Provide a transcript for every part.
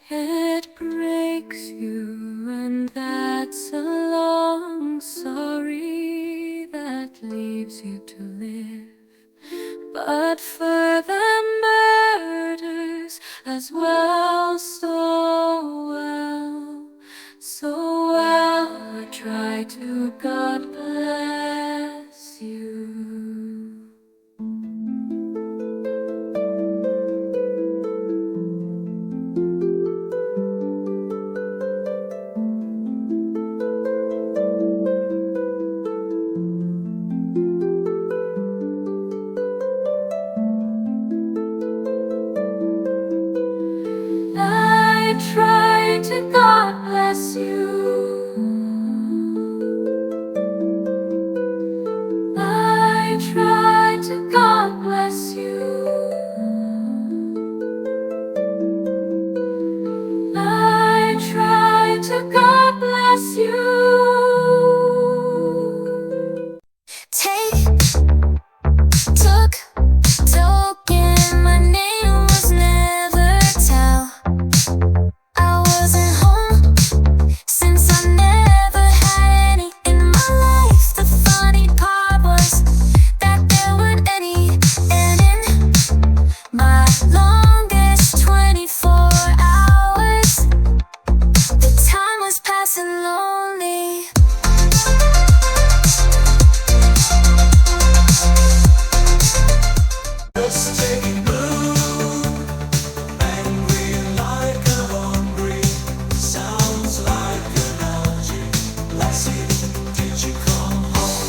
It breaks you, and that's a long sorry that leaves you to live. But further murders as well, so well, I try to, God bless you. I try to, God bless you. I try to, God bless you. I try to, God bless you. Token, my name was never tell. I wasn't home since I never had any in my life. The funny part was that there weren't any, and in my longest 24 hours, the time was passing lonely. Just taking blue, angry like a hungry, sounds like an algae. Lassie, did you come home?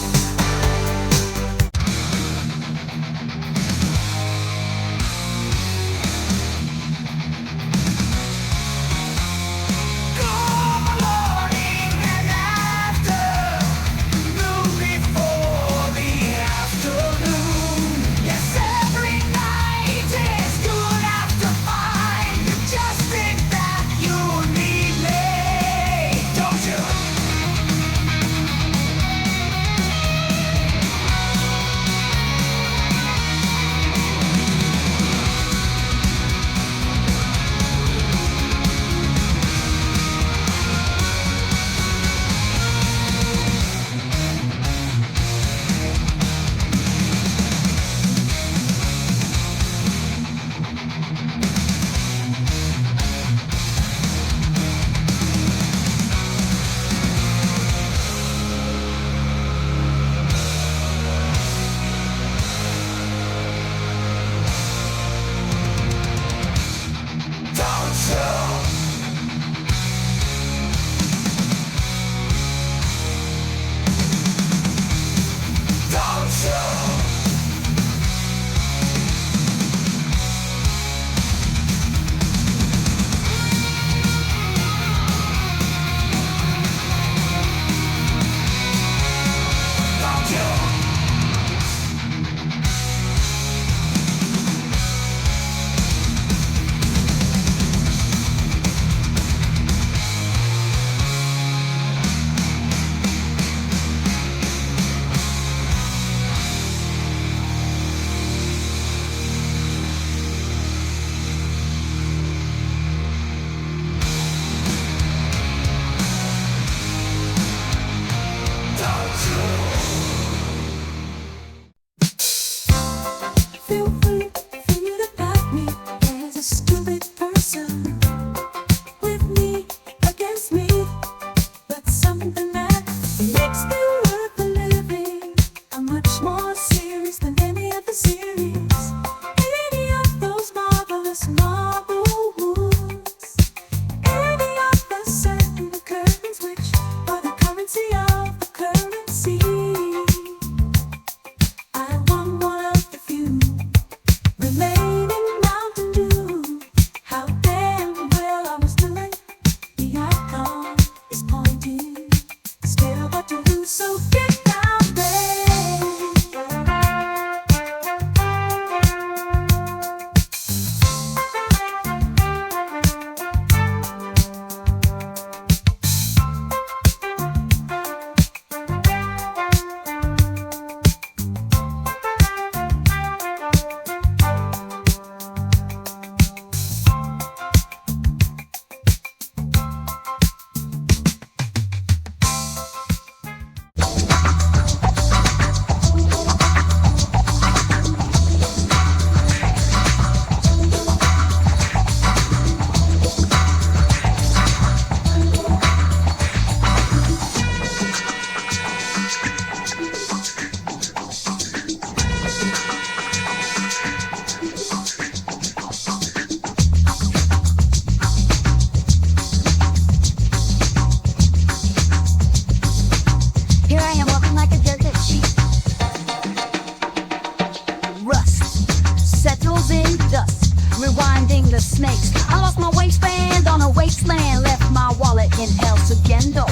rewinding the snakes. I lost my waistband on a wasteland, left my wallet in El Segundo.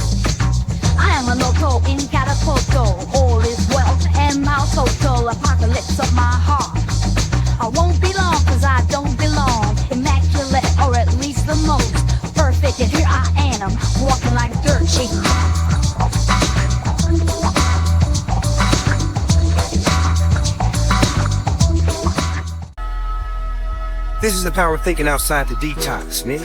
I am a loco in Catapulto, all is wealth and my total apocalypse of my heart. I won't be long cause I don't belong, immaculate or at least the most perfect, and here I am, walking like dirt cheap. This is the power of thinking outside the detox, man.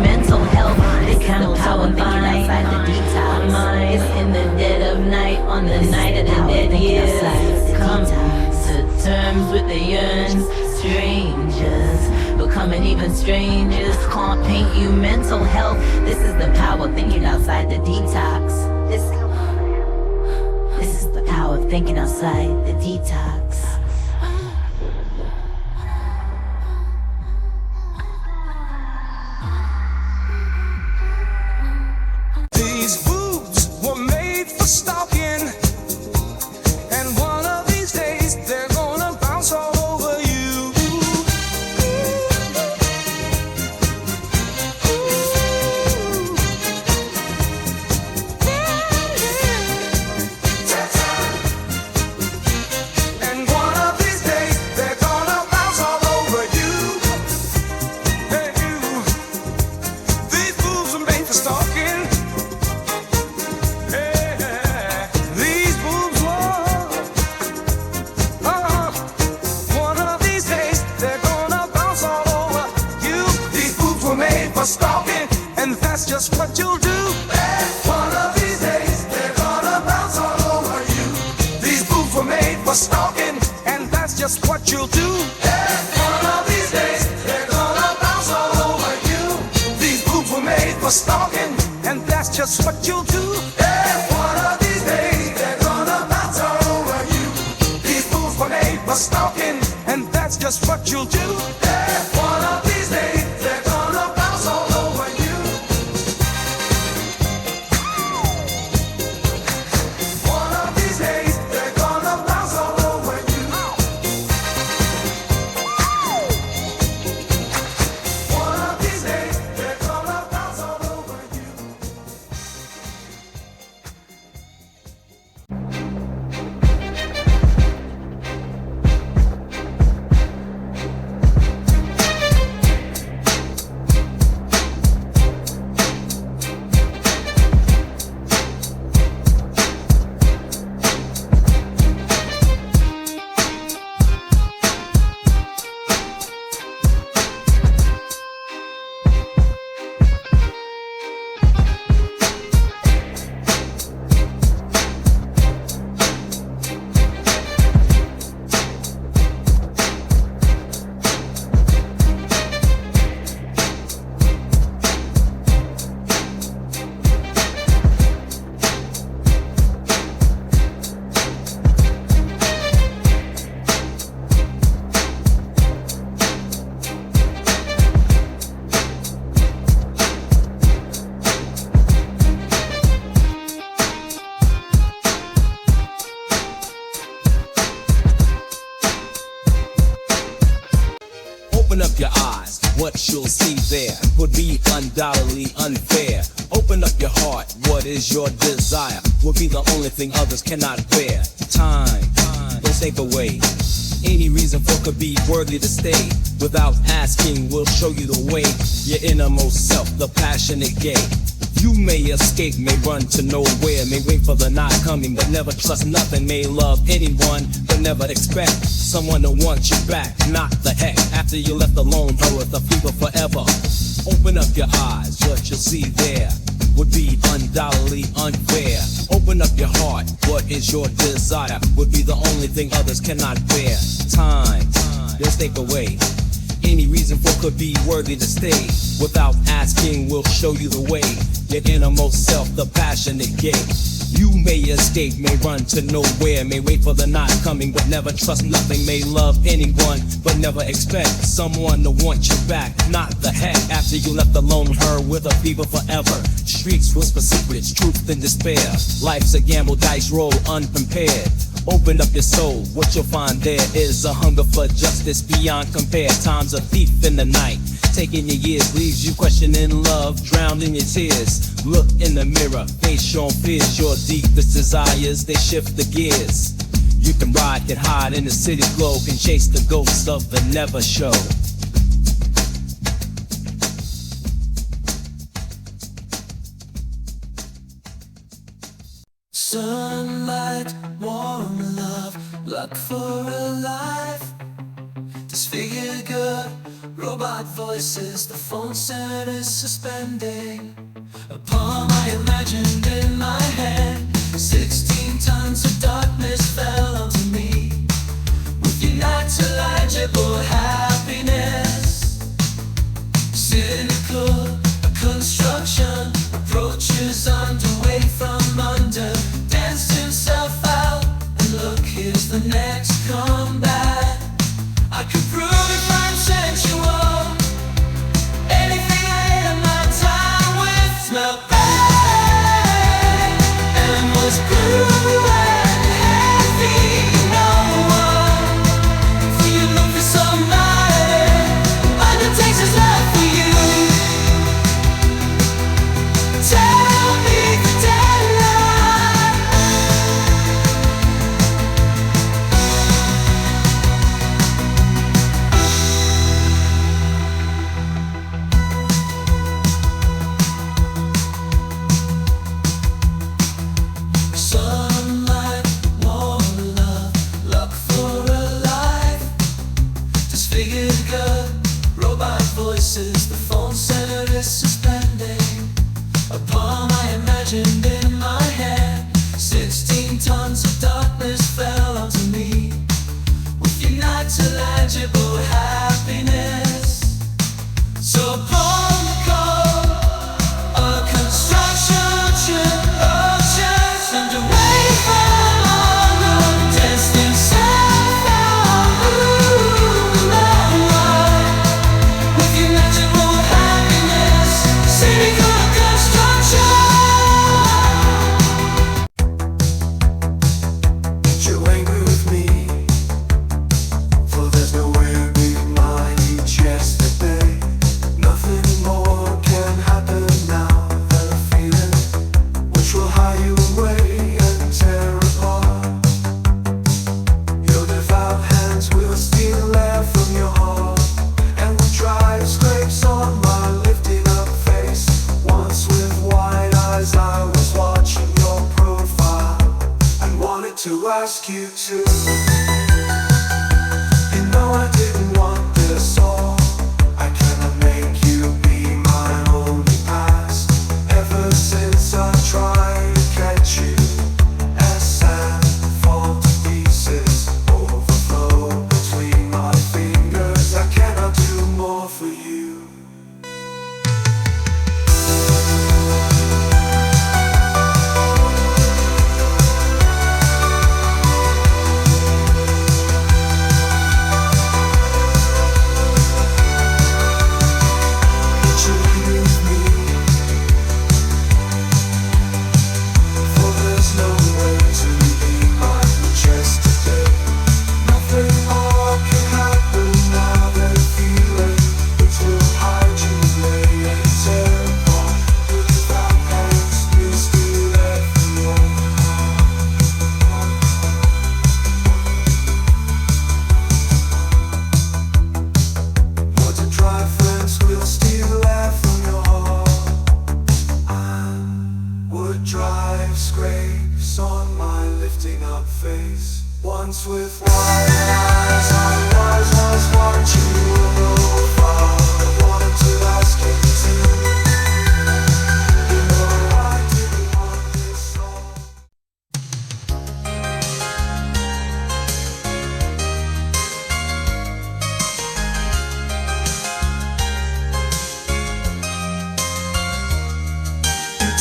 Mental health, this kind of power thinking outside the detox. It's in the dead of night, on the night of the dead years. Come to terms with the yearns, strangers, becoming even strangers. Can't paint you mental health. This is the power of thinking outside the detox. This is the power of thinking outside the detox. These boobs were made for stalking, and one of these days they're gonna bounce all over you. And one of these days they're gonna bounce all over you. Hey, you. These boobs were made for stalking. These boobs one of these days they're gonna bounce all over you. These boobs were made for stalking, and that's just what you'll do. One of these days they're gonna bounce all over you. These boobs were made for stalking, and that's just what you'll do. One of these days they're gonna bounce all over you. These boobs were made for stalking, and that's just what you'll do. One of these days they're gonna bounce all over you. These boobs were made for stalking, and that's just what you'll do. One of these days they're gonna bounce all over you. One of these days they're gonna bounce all over you. One of these days they're gonna bounce all over you. Open up your eyes, what you'll see there would be undoubtedly unfair. Open up your heart, what is your desire will be the only thing others cannot bear. Time, don't take away any reason for could be worthy to stay. Without asking, we'll show you the way. Your innermost self, the passionate gay. You may escape, may run to nowhere, may wait for the not coming, but never trust nothing. May love anyone, but never expect someone to want you back. Not the heck, after you left alone, or with the fever forever. Open up your eyes, what you'll see there would be undoubtedly unfair. Open up your heart, what is your desire would be the only thing others cannot bear. Time, they'll take away any reason for could be worthy to stay. Without asking, we'll show you the way. Your innermost self, the passionate gay. You may escape, may run to nowhere, may wait for the not coming, but never trust nothing. May love anyone, but never expect someone to want you back. Not the heck after you left alone with her with a fever forever. Streets whisper secrets, truth and despair. Life's a gamble, dice roll unprepared. Open up your soul, what you'll find there is a hunger for justice beyond compare. Time's a thief in the night, taking your years, leaves you questioning love, drowned in your tears. Look in the mirror, face your fears, your deepest desires, they shift the gears. You can ride, can hide in the city glow, can chase the ghosts of the never show. Sunlight, warm love, luck for a life. Disfigured good, robot voices, the phone set is suspending. A poem I imagined in my head. 16 tons of darkness fell onto me. With your not illegible happiness. Cynical, a construction, approaches underway from under. Danced himself out, and look, here's the next combat. I could prove if I'm sensual. Anything I ate in my time with smelled bad and was blue and heavy. No one for you look for somebody who undertakes his love for you. Tell me the deadline. Sunlight, warm love, luck for a life. Disfigured good, robot voices, the phone center is suspending. A poem I imagined in my head. 16 tons of darkness fell onto me. With your not illegible happiness. So upon the call, a construction oceans underway from under. Danced himself out, ooh, right. With your natural happiness, cynical construction. You're angry with me, for there's nowhere being my each yesterday. Nothing more can happen now than a feeling which will hide you away and tear apart. Your devout hands will steal air from your heart and will drive scrapes on my lifted up face. Once with wide eyes I was watching your profile and wanted to ask you to. You know I didn't want this all. I cannot make you be my only past. Ever since I tried to catch you, as sand fall to pieces, overflow between my fingers. I cannot do more for you. Once with wide eyes, I was watching you profile. I wanted to ask you to. You know I didn't want this all.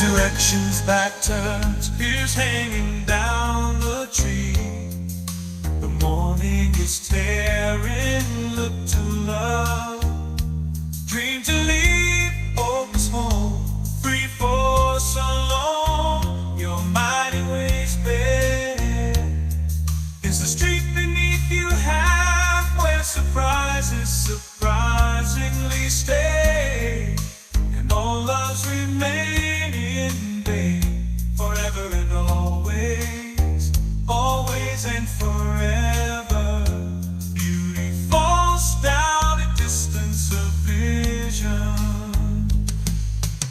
You directions back turned, spears hanging down the tree. The morning is tearing, look to love. Dream to leave, hopeless home, free for so long. Your mighty ways bare is the street beneath you half, where surprises surprisingly stay, and all loves remain in vain, forever and always, always and forever. Beauty falls down a distance of vision,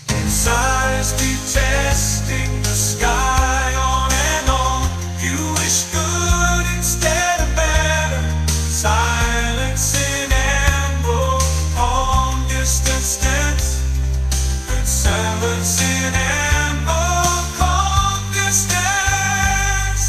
and sighs detesting the sky on and on. You wish good instead of better, silence in amber, long distance dance, and silence in amber, long distance.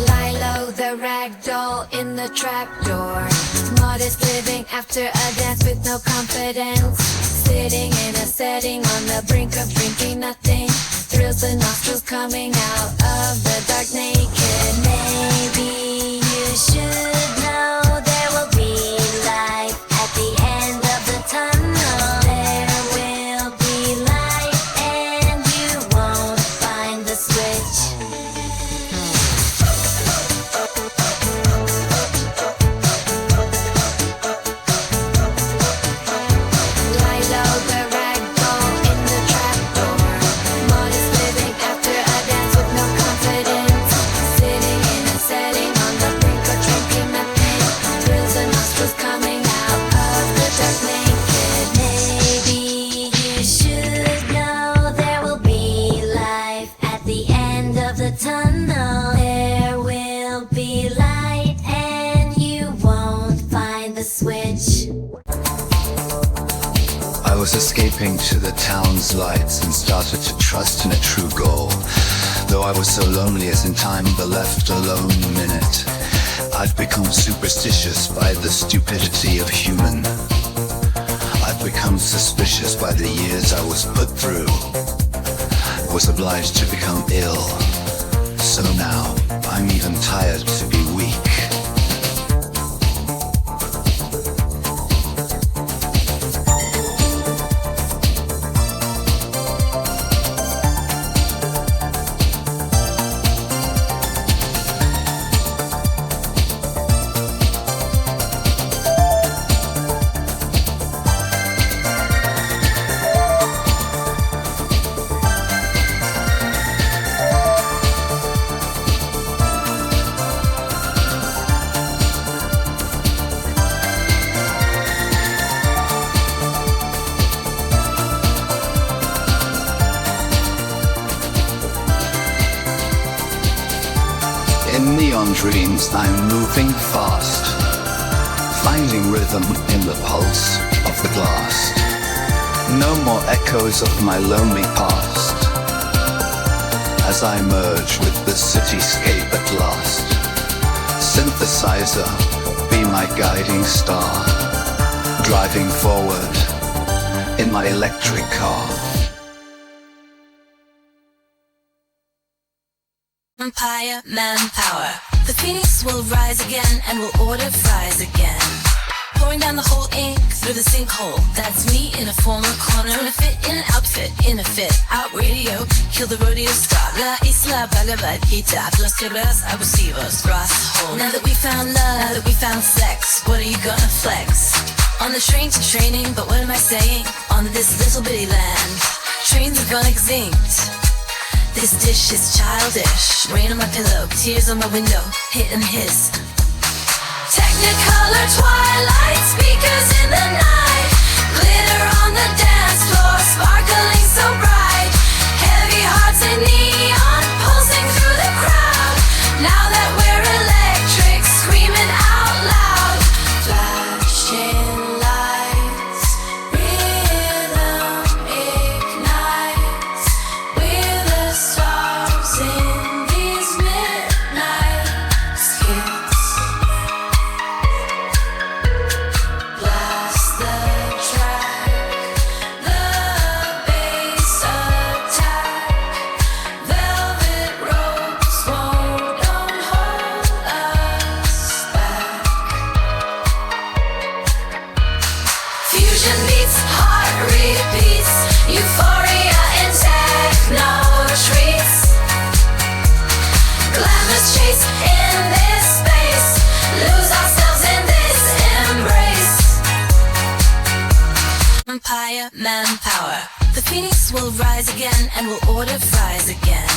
Lilo the ragdoll in the trapdoor, modest living after a dance with no confidence, sitting in a setting on the brink of drinking nothing, thrills the nostrils coming out of the dark naked. Maybe you should know there will be light at the end of the tunnel. There will be light and you won't find the switch. Lilo the ragdoll in the trapdoor, modest living after a dance with no confidence, sitting in a setting on the brink of drinking nothing, thrills and nostrils coming out of the dark naked. Maybe you should know there will be life at the end of the tunnel. There will be light and you won't find the switch. I was escaping to the town's lights and started to trust in a true goal. Though I was so lonely as in time the left alone minute, I'd become superstitious by the stupidity of human. I'd become suspicious by the years I was put through. Was obliged to become ill. So now, I'm even tired to be weak. In neon dreams, I'm moving fast, finding rhythm in the pulse of the glass. No more echoes of my lonely past, as I merge with the cityscape at last. Synthesizer, be my guiding star, driving forward in my electric car. Empire, manpower. The phoenix will rise again and will order fries again. Pouring down the whole ink through the sinkhole. That's me in a former corner, in a fit, in an outfit, in a fit. Out radio, kill the rodeo star. La isla Bhagavad-gita, los quebras abusivos, grass hole. Now that we found love, now that we found sex, what are you gonna flex? On the train to training, but what am I saying? On this little bitty land, trains have gone extinct. This dish is childish. Rain on my pillow, tears on my window, hit and hiss. Technicolor twilight, speakers in the night, glitter on the dance floor, sparkling so bright. Heavy hearts and neon, pulsing through the crowd. Now that we're electric, screaming out loud. Flashing lights, rhythm ignites. We're the stars in these midnight skits. Phoenix will rise again and will order fries again.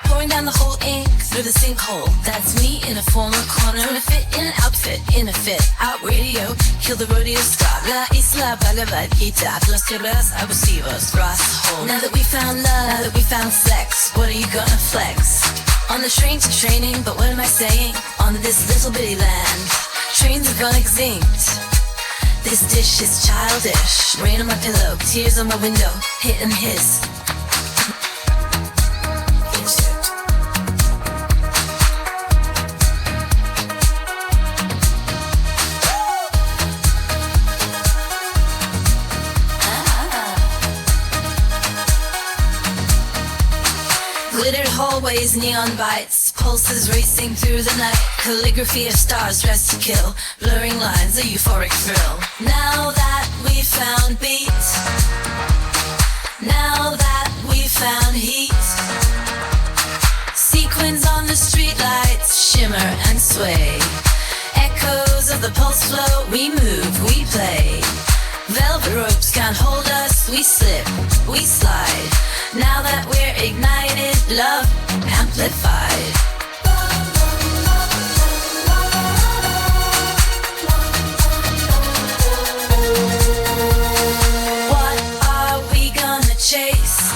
Pouring down the whole ink through the sinkhole. That's me in a former corner, in a fit, in an outfit, in a fit. Out radio, kill the rodeo star. La isla Bhagavad Gita, los quebras abusivos, grass hole. Now that we found love, now that we found sex, what are you gonna flex? On the train to training, but what am I saying? On this little bitty land, trains have gone extinct. This dish is childish. Rain on my pillow, tears on my window, hit and hiss. Glittered hallways, neon bites, pulses racing through the night. Calligraphy of stars dressed to kill, blurring lines, a euphoric thrill. Now that we found beat, now that we found heat. Sequins on the streetlights shimmer and sway. Echoes of the pulse flow, we move, we play. Velvet ropes can't hold us, we slip, we slide. Now that we're ignited, love amplified. What are we gonna chase?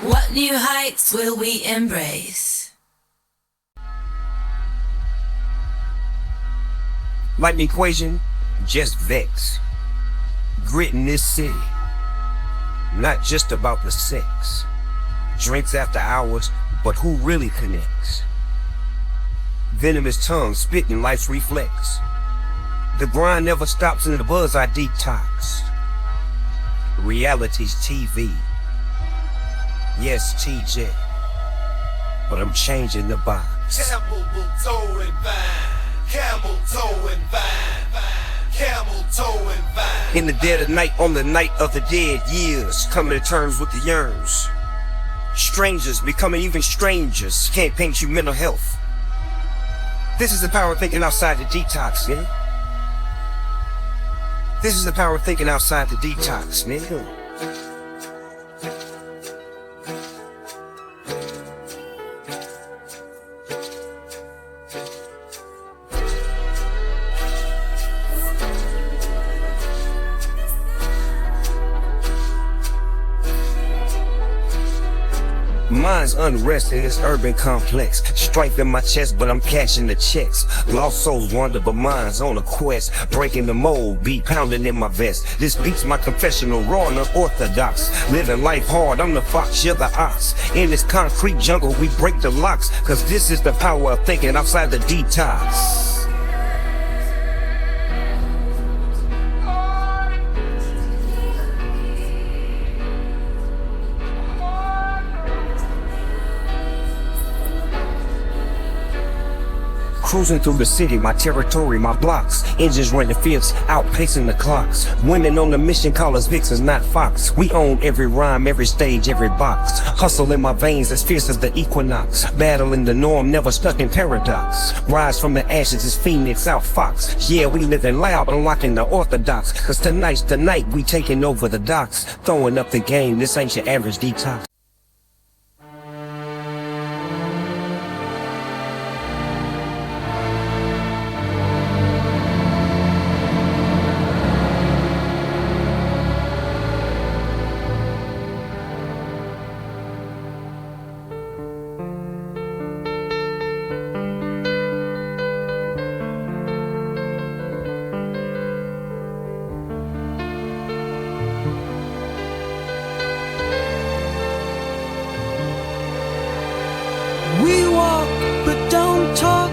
What new heights will we embrace? Like the equation, just vex. Grit in this city. Not just about the sex. Drinks after hours, but who really connects? Venomous tongue spitting life's reflex. The grind never stops in the buzz I detox. Reality's TV. Yes, TJ. But I'm changing the box. Camel toe and vine, camel toe and vine, camel toe and vine. In the dead of night, on the night of the dead, years coming to terms with the yearns. Strangers becoming even strangers can't paint you mental health. This is the power of thinking outside the detox, nigga. This is the power of thinking outside the detox, nigga. Mind's unrest in this urban complex. Strife in my chest, but I'm cashing the checks. Lost souls wander, but mine's on a quest. Breaking the mold, beat pounding in my vest. This beats my confessional, raw and unorthodox. Living life hard, I'm the fox, you're the ox. In this concrete jungle, we break the locks. Cause this is the power of thinking outside the detox. Cruising through the city, my territory, my blocks. Engines running fierce, outpacing the clocks. Women on the mission call us vixens, not fox. We own every rhyme, every stage, every box. Hustle in my veins as fierce as the equinox. Battling the norm, never stuck in paradox. Rise from the ashes as phoenix out fox. Yeah, we living loud, unlocking the orthodox. Cause tonight's the night, we taking over the docks. Throwing up the game, this ain't your average detox. We walk but don't talk,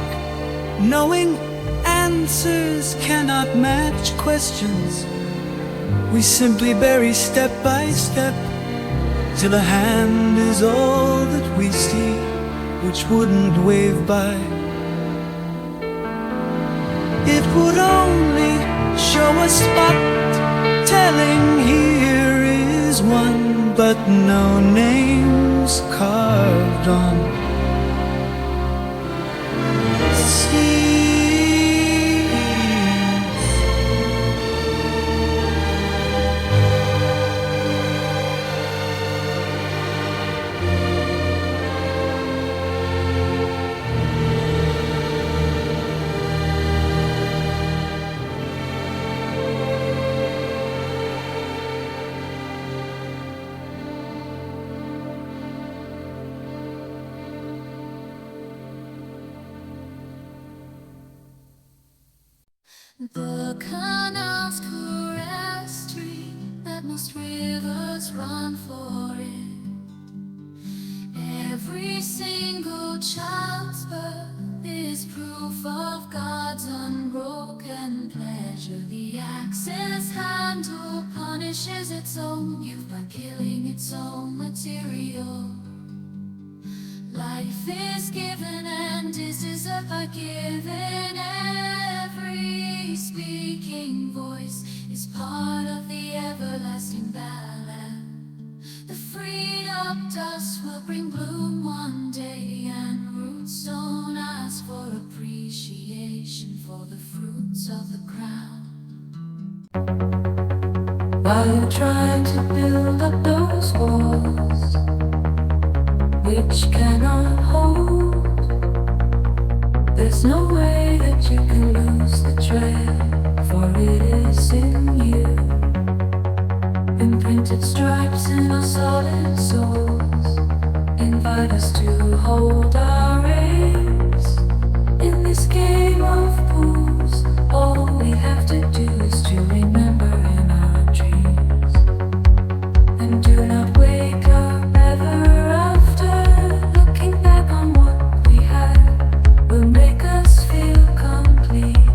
knowing answers cannot match questions. We simply bury step by step, till a hand is all that we see, which wouldn't wave by. It would only show a spot, telling here is one, but no names carved on. The canals caress stream that most rivers run for it. Every single child's birth is proof of God's unbroken pleasure. The axe's handle punishes its own youth by killing its own material. Life is given and is deserved by giving. Every speaking voice is part of the everlasting ballad. The freed up dust will bring bloom one day, and roots don't ask for appreciation for the fruits of the crown. While you're trying to build up those walls which cannot hold, there's no way that you can lose the trail, for it is in you. Imprinted stripes in our solid souls invite us to hold our ace. In this game of Boobs, all we have to do is to remember in our dreams, and do not wake up ever after. Looking back on what we had will make us feel complete.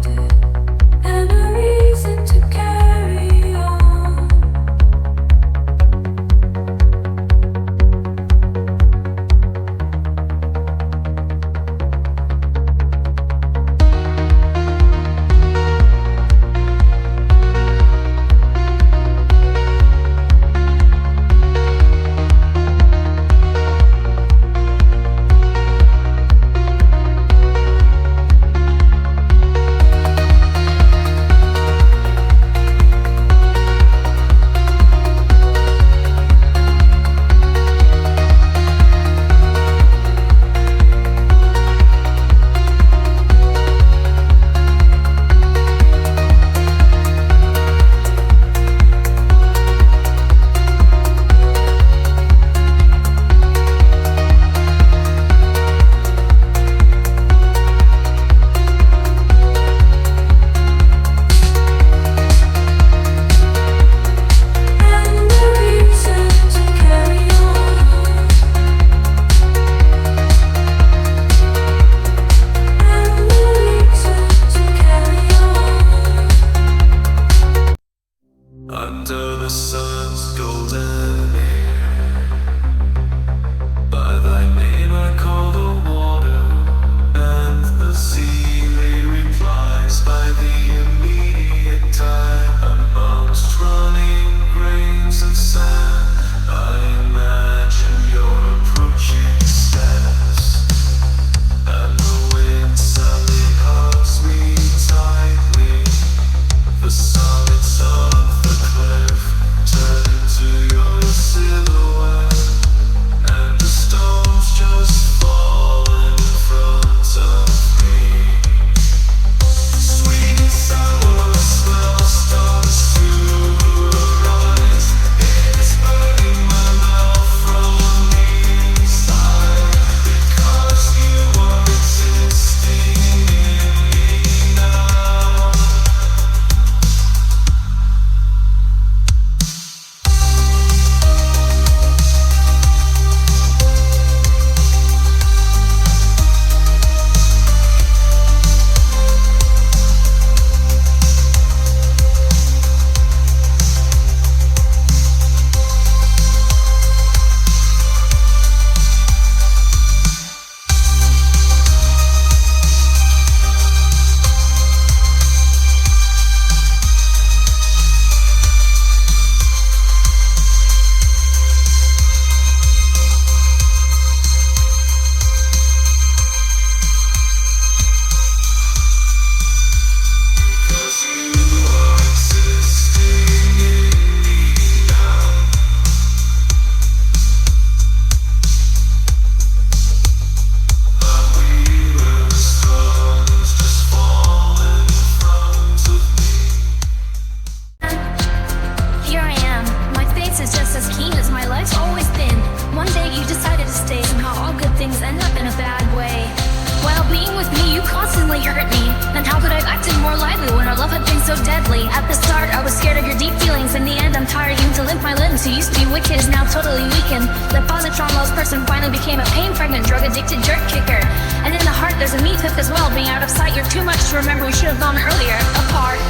so deadly. At the start, I was scared of your deep feelings. In the end, I'm tired of you to limp my limbs. Who used to be wicked is now totally weakened. The positron lost person finally became a pain-pregnant, drug-addicted jerk kicker. And in the heart, there's a meat hook as well. Being out of sight, you're too much to remember. We should have gone earlier, apart.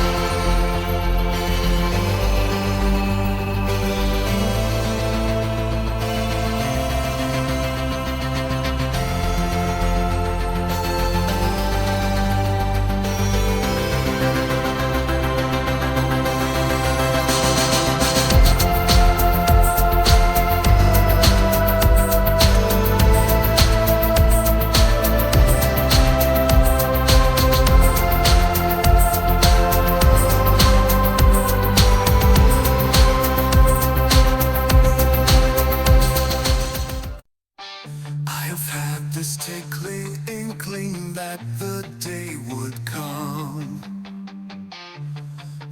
This tickling inkling that the day would come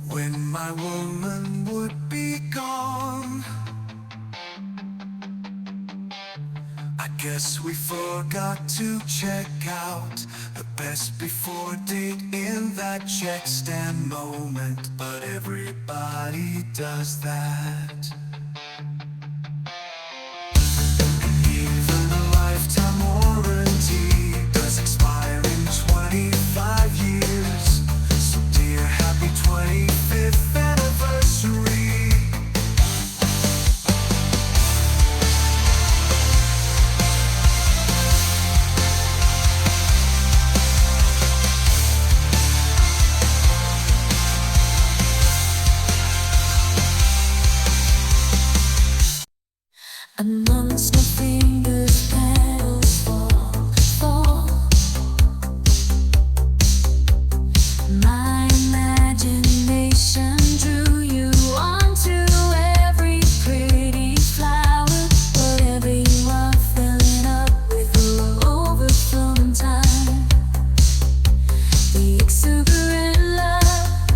when my woman would be gone. I guess we forgot to check out the best before date in that check stand moment, but everybody does that. Even a lifetime warranty does expire in 25 years. So dear, happy 25th anniversary. Amongst my fingers, petals fall, fall. My imagination drew you onto every pretty flower. Whatever you are filling up with will over from time. The exuberant love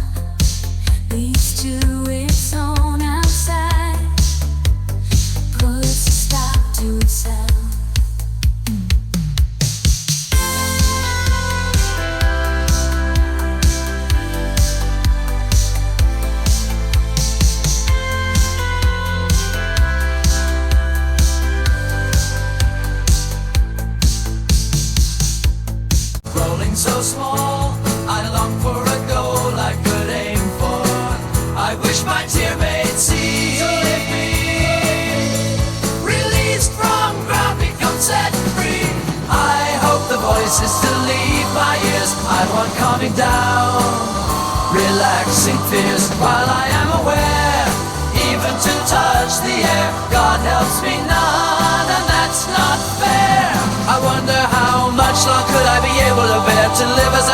leads to its own outside. Puts a stop to itself. Rolling so small, I long for a goal I could aim for. I wish my tear made sea. So lift me, released from ground, become set free. I hope the voices to leave my ears. I want calming down, relaxing fears while I am aware. Even to touch the air, God helps me none, and that's not fair. I wonder how much long could I be able to bear to live as